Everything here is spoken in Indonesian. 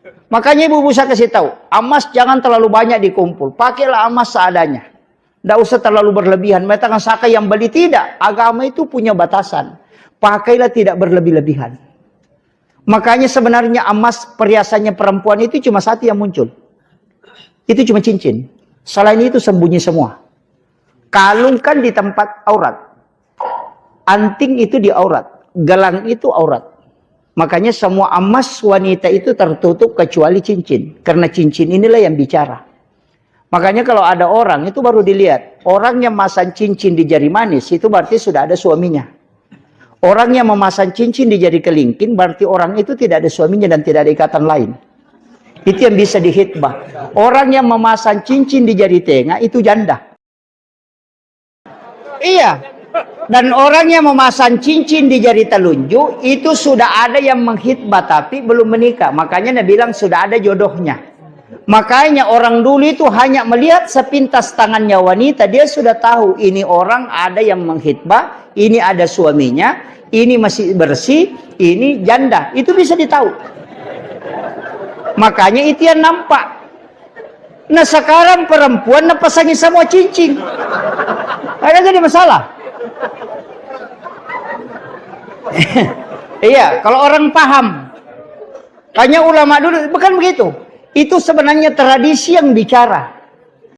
Makanya ibu-ibu saya kasih tahu, emas jangan terlalu banyak dikumpul. Pakailah emas seadanya. Tidak usah terlalu berlebihan. Mengatakan saka yang beli, tidak. Agama itu punya batasan. Pakailah tidak berlebih-lebihan. Makanya sebenarnya emas perhiasannya perempuan itu cuma satu yang muncul. Itu cuma cincin. Selain itu sembunyi semua. Kalung kan di tempat aurat. Anting itu di aurat. Gelang itu aurat. Makanya semua emas wanita itu tertutup kecuali cincin. Karena cincin inilah yang bicara. Makanya kalau ada orang itu baru dilihat. Orang yang memasang cincin di jari manis itu berarti sudah ada suaminya. Orang yang memasang cincin di jari kelingking berarti orang itu tidak ada suaminya dan tidak ada ikatan lain. Itu yang bisa dihitbah. Orang yang memasang cincin di jari tengah itu janda. Iya. Dan orang yang memasang cincin di jari telunjuk itu sudah ada yang menghitbah tapi belum menikah. Makanya Nabi bilang sudah ada jodohnya. Makanya orang dulu itu hanya melihat sepintas tangannya wanita, dia sudah tahu ini orang ada yang menghitbah, ini ada suaminya, ini masih bersih, ini janda. Itu bisa ditahu. Makanya itu yang nampak. Nah sekarang perempuan pasangi semua cincin. Ada jadi masalah. Iya, kalau orang paham. Tanya ulama dulu, bukan begitu. Itu sebenarnya tradisi yang bicara.